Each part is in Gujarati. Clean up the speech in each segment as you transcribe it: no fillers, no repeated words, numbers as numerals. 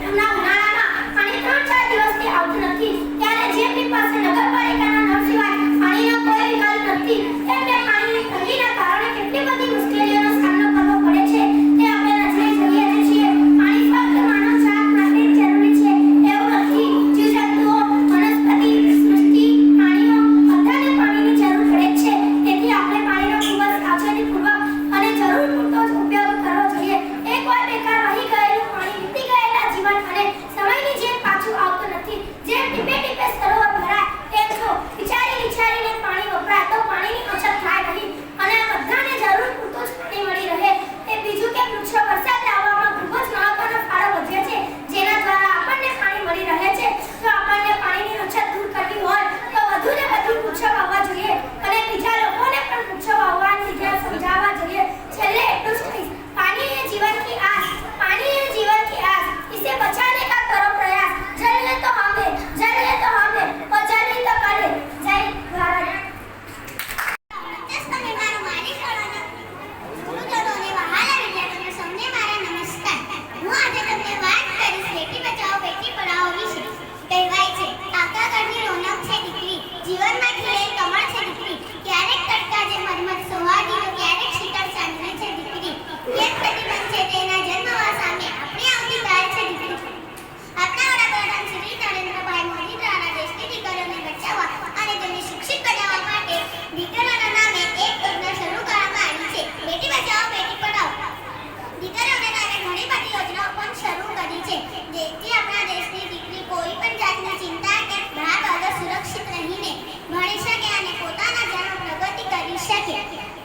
હમણાં ઉનાળામાં પાણી 3-4 દિવસથી આવતું નથી, ત્યારે જેમની પાસે નગરપાલિકાના નળ સિવાય પાણીનો કોઈ વિકલ્પ નથી, તેમને પાણીની તંગીના કારણે કેટલી બધી મુશ્કેલીઓનો સામનો કરવો પડે છે તે આપણે નજરે જોઈએ જ છીએ. પાણી ફક્ત માનવ જાત માટે જ જરૂરી છે એવું નથી. જીવજંતુઓ, વનસ્પતિ, સૃષ્ટિ, પ્રાણીઓ બધાને પાણીની જરૂર પડે છે. તેથી આપણે પાણીનો ખૂબ જ સાવચેતીપૂર્વક અને જરૂર પૂરતો જ ઉપયોગ કરવો જોઈએ. એકવાર બેકાર રહી ગયેલું પાણી વીતી ગયેલા જીવન અને સમયની જેમ પાછું આવતું નથી. જેમ ટીપે ટીપે સરોવર ભરાય તેમ જો વિચારીને પાણી વપરાય તો પાણીની અછત થાય નહીં અને બધાને જરૂર પૂરતું જ પાણી મળી રહે. તે બીજું કે વૃક્ષો વરસાદ લાવવામાં ખૂબ જ મહત્વનો ફાળો ભજવે છે, જેના દ્વારા આપણને પાણી મળી રહે છે. જો આપણને પાણીની અછત દૂર કરવી હોય તો વધુને વધુ વૃક્ષો વાવવા જોઈએ અને બીજા લોકોને પણ વૃક્ષો વાવવાની વિધિ સમજાવવા જોઈએ. છેલ્લે એટલું જ કહીશ, पानी है जीवन की आस, पानी है जीवन की आस, इसे बचाने का करो प्रयास. जल है तो हमें, जल है तो हमें और जल ही तो करे. जय भारत.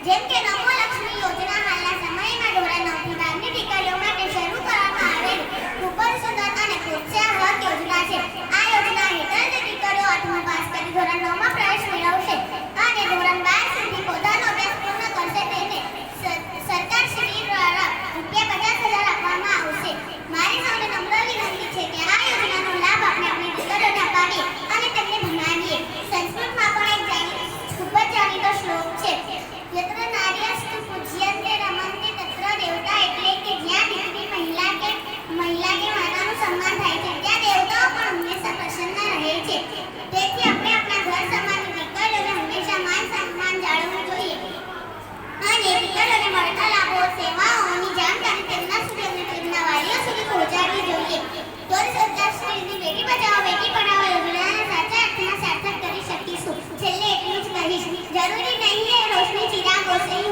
જેમ કે નમો લક્ષ્મી યોજના હાલના સમયમાં ધોરણ 9 થી 12ની દીકરીઓ માટે શરૂ કરવામાં આવેલી ખૂબ જ સુંદર અને પ્રોત્સાહક યોજના છે. આ યોજના હેઠળ જે દીકરીઓ 8મું પાસ કરી ધોરણ 9માં પ્રવેશ મેળવશે અને ધોરણ 12 સુધી પોતાનો અભ્યાસ પૂર્ણ કરશે તેને સરકાર શ્રી દ્વારા ₹50,000 આપવામાં આવશે. મારી સૌને નમ્ર વિનંતી છે કે આ યોજનાનો લાભ આપણે આપણી દીકરીઓને અપાવીએ અને તેમને ભણાવીએ. સંસ્કૃતમાં પણ એક ખૂબ જ જાણીતો શ્લોક છે, यत्र नार्यस्तु पूज्यन्ते रमन्ते तत्र देवता, એટલે કે જ્યાં દીકરી મહિલા કે માતાનું સન્માન થાય છે ત્યાં દેવતાઓ પણ હંમેશા પ્રસન્ન રહે છે. તેથી આપણે આપણા ઘર સમાજની દીકરીઓને હંમેશા માન સન્માન જાળવવું જોઈએ અને દીકરીઓને મળતા લાભો સેવાઓની જાણકારી તેમના સુધી અને તેમના વાલીઓ સુધી પહોંચાડવી જોઈએ. તો સરકાર શ્રીની બેટી બચાવો બેટી પઢાઓ યોજનાના સાચા અર્થમાં સાર્થક કરી શકીશું. છેલ્લે એટલું જ કહીશ, જરૂરી નહીં है रोशनी चिरागों से ही